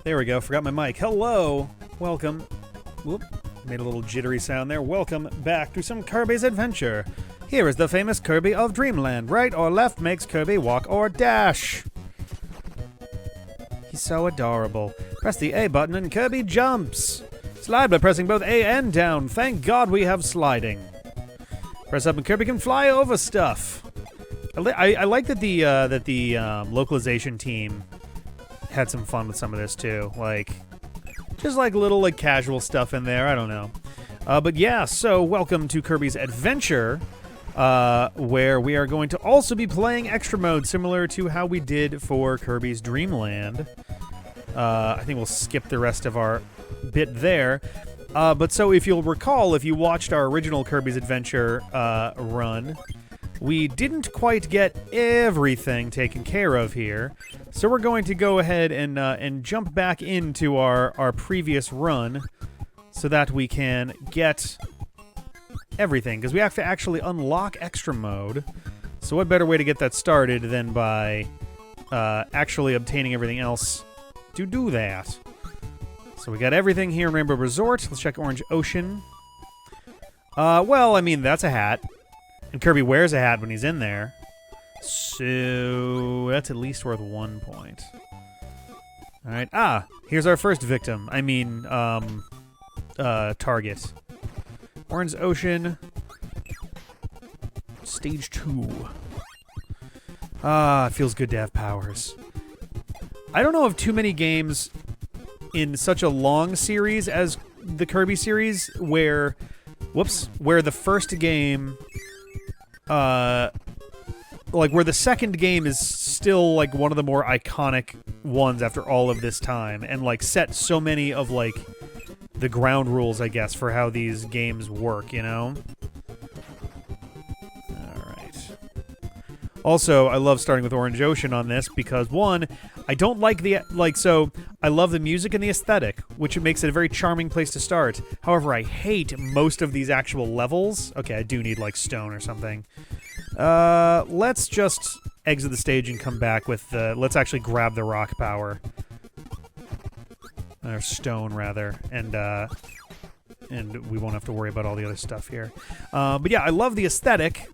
There we go. Forgot my mic. Hello. Welcome. Whoop. Made a little jittery sound there. Welcome back to some Kirby's Adventure. Here is the famous Kirby of Dreamland. Right or left makes Kirby walk or dash. He's so adorable. Press the A button and Kirby jumps. Slide by pressing both A and down. Thank God we have sliding. Press up and Kirby can fly over stuff. I like that the localization team had some fun with some of this too. Just little casual stuff in there. I don't know. But yeah, so welcome to Kirby's Adventure, where we are going to also be playing extra mode similar to how we did for Kirby's Dreamland. I think we'll skip the rest of our bit there. But so if you'll recall, if you watched our original Kirby's Adventure run, we didn't quite get everything taken care of here. So we're going to go ahead and jump back into our previous run so that we can get everything. Because we have to actually unlock extra mode. So what better way to get that started than by actually obtaining everything else to do that. So we got everything here in Rainbow Resort. Let's check Orange Ocean. Well, I mean, that's a hat. And Kirby wears a hat when he's in there. So that's at least worth 1 point. Alright. Ah, here's our first victim. I mean, target. Orange Ocean. Stage 2. Ah, it feels good to have powers. I don't know of too many games in such a long series as the Kirby series where the first game where the second game is still one of the more iconic ones after all of this time and set so many of the ground rules, I guess, for how these games work, you know? Alright. Also, I love starting with Orange Ocean on this because, one, I don't like the, so I love the music and the aesthetic, which makes it a very charming place to start. However, I hate most of these actual levels. Okay, I do need, stone or something. Let's just exit the stage and come back with the, let's actually grab the rock power. Or stone, rather, and we won't have to worry about all the other stuff here. But yeah, I love the aesthetic.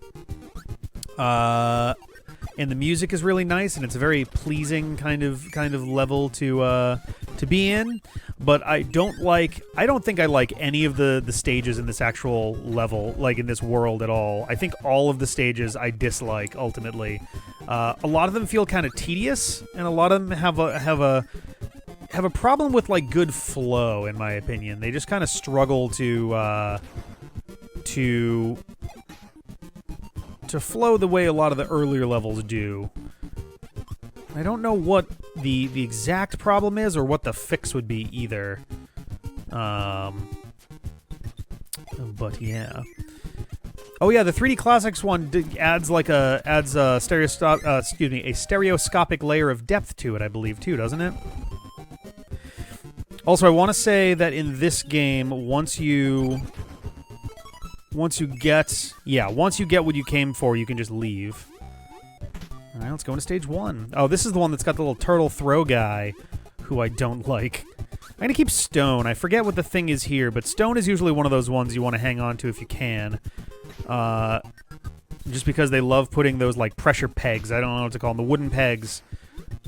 And the music is really nice, and it's a very pleasing kind of level to be in. But I don't think I like any of the stages in this actual level, in this world at all. I think all of the stages I dislike ultimately. A lot of them feel kind of tedious, and a lot of them have a problem with good flow, in my opinion. They just kind of struggle to flow the way a lot of the earlier levels do. I don't know what the exact problem is or what the fix would be either. But yeah. Oh yeah, the 3D Classics one adds a stereoscopic layer of depth to it, I believe, too, doesn't it? Also, I want to say that in this game, once you get what you came for, you can just leave. All right, let's go into stage 1. Oh, this is the one that's got the little turtle throw guy, who I don't like. I'm gonna keep stone. I forget what the thing is here, but stone is usually one of those ones you want to hang on to if you can. Just because they love putting those pressure pegs. I don't know what to call them, the wooden pegs,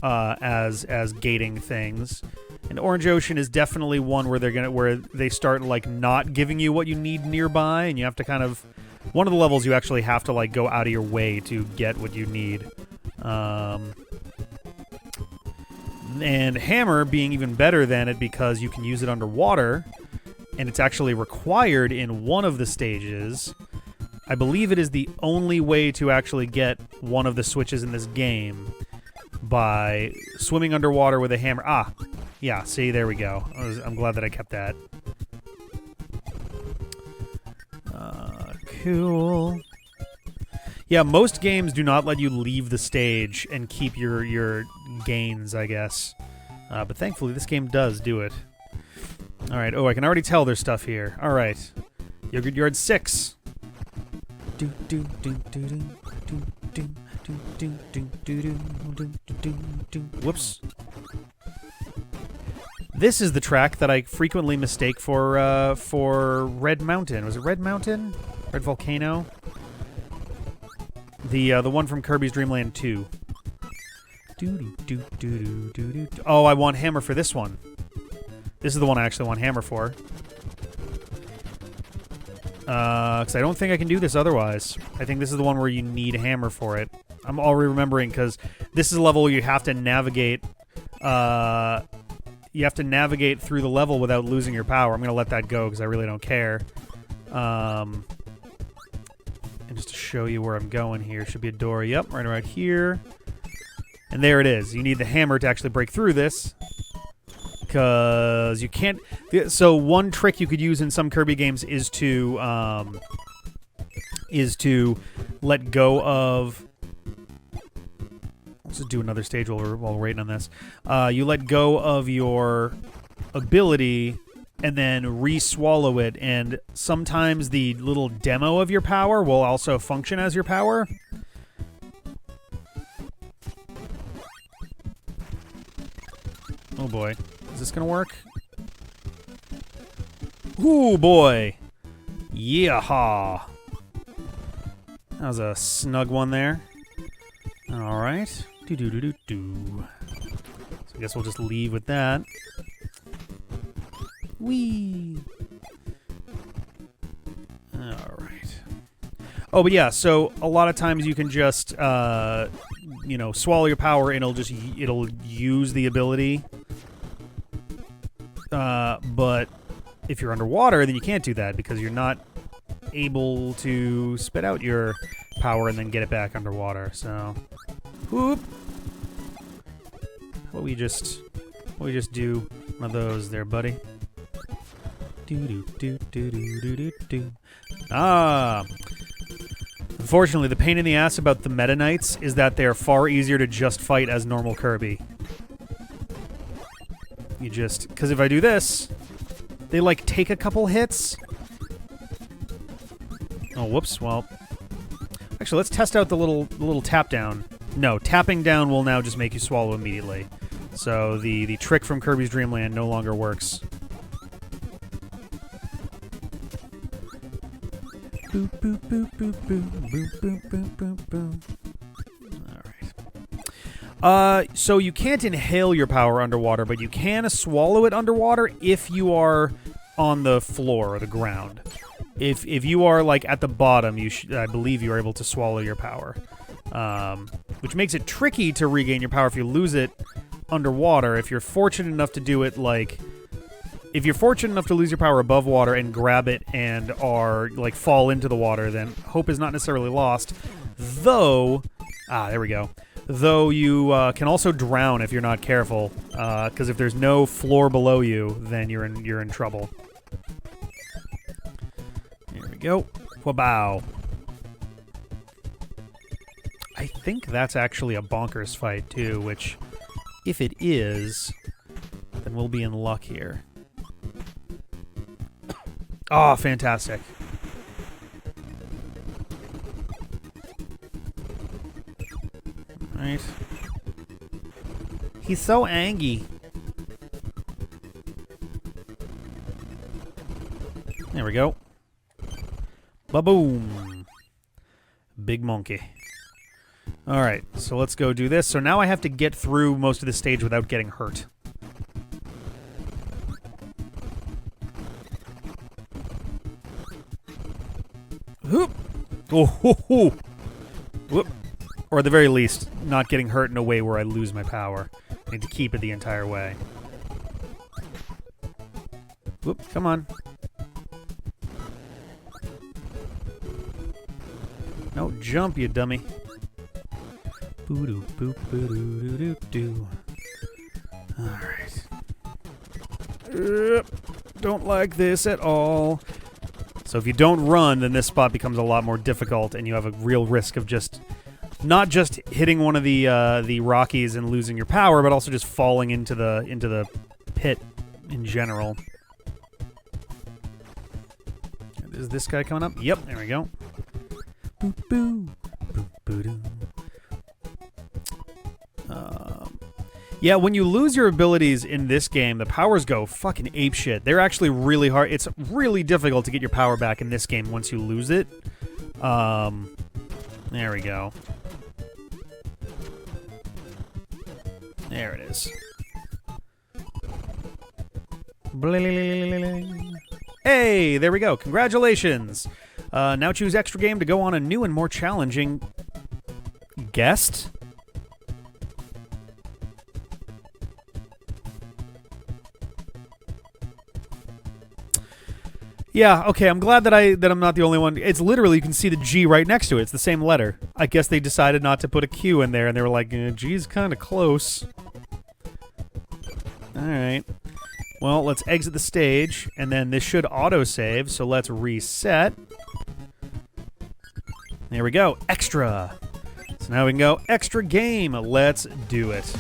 as gating things. And Orange Ocean is definitely one where they start not giving you what you need nearby, and you have to kind of, one of the levels you actually have to go out of your way to get what you need. And Hammer being even better than it because you can use it underwater, and it's actually required in one of the stages. I believe it is the only way to actually get one of the switches in this game, by swimming underwater with a hammer. Ah, yeah, see, there we go. I'm glad that I kept that. Cool. Yeah, most games do not let you leave the stage and keep your gains, I guess. But thankfully, this game does do it. All right. Oh, I can already tell there's stuff here. All right. Yogurt Yard 6. Whoops. This is the track that I frequently mistake for Red Mountain. Was it Red Mountain? Red Volcano? The one from Kirby's Dream Land 2. Oh, I want hammer for this one. This is the one I actually want hammer for. Because I don't think I can do this otherwise. I think this is the one where you need hammer for it. I'm already remembering because this is a level where you have to navigate. You have to navigate through the level without losing your power. I'm gonna let that go because I really don't care. And just to show you where I'm going here, should be a door. Yep, right around here. And there it is. You need the hammer to actually break through this. Because you can't... So one trick you could use in some Kirby games is to let go of... Let's just do another stage while we're waiting on this. You let go of your ability and then re-swallow it, and sometimes the little demo of your power will also function as your power. Oh boy. Is this gonna work? Ooh boy! Yeehaw! That was a snug one there. Alright. Do-do-do-do-do. So I guess we'll just leave with that. Whee! Alright. Oh, but yeah, so a lot of times you can just, you know, swallow your power and it'll use the ability. But if you're underwater, then you can't do that because you're not able to spit out your power and then get it back underwater. So, whoop. How about we just do one of those there, buddy? Do. Ah. Unfortunately, the pain in the ass about the Meta Knights is that they're far easier to just fight as normal Kirby. You just... Because if I do this, they, like, take a couple hits. Oh, whoops. Well... Actually, let's test out the little tap down. No, tapping down will now just make you swallow immediately. So the trick from Kirby's Dream Land no longer works. Boop, boop, boop, boop, boop, boop, boop, boop, boop, boop. So you can't inhale your power underwater, but you can swallow it underwater if you are on the floor or the ground. If you are like at the bottom, I believe you are able to swallow your power, which makes it tricky to regain your power if you lose it underwater. If you're fortunate enough to do it, like if you're fortunate enough to lose your power above water and grab it and are like fall into the water, then hope is not necessarily lost. Though, there we go. Though you can also drown if you're not careful, because if there's no floor below you, then you're in trouble. Here we go. Wabow. I think that's actually a bonkers fight too, which, if it is, then we'll be in luck here. Oh, fantastic. Right. He's so angry. There we go. Ba-boom. Big monkey. Alright, so let's go do this. So now I have to get through most of the stage without getting hurt. Whoop! Oh, ho, ho. Whoop. Or at the very least, not getting hurt in a way where I lose my power. I need to keep it the entire way. Whoop, come on. No, jump, you dummy. Boo-doo, boop, boo-doo-doo-doo-doo. Alright. Don't like this at all. So if you don't run, then this spot becomes a lot more difficult, and you have a real risk of just... not just hitting one of the Rockies and losing your power, but also just falling into the pit in general. Is this guy coming up? Yep, there we go. Boop boo, boop boo doo. Yeah, when you lose your abilities in this game, the powers go fucking apeshit. They're actually really hard. It's really difficult to get your power back in this game once you lose it. There we go. There it is. Hey, there we go. Congratulations. Now choose extra game to go on a new and more challenging guest. Yeah, okay, I'm glad that I'm not the only one. It's literally, you can see the G right next to it. It's the same letter. I guess they decided not to put a Q in there, and they were like, G's kind of close. Alright. Well, let's exit the stage, and then this should autosave, so let's reset. There we go. Extra. So now we can go extra game. Let's do it.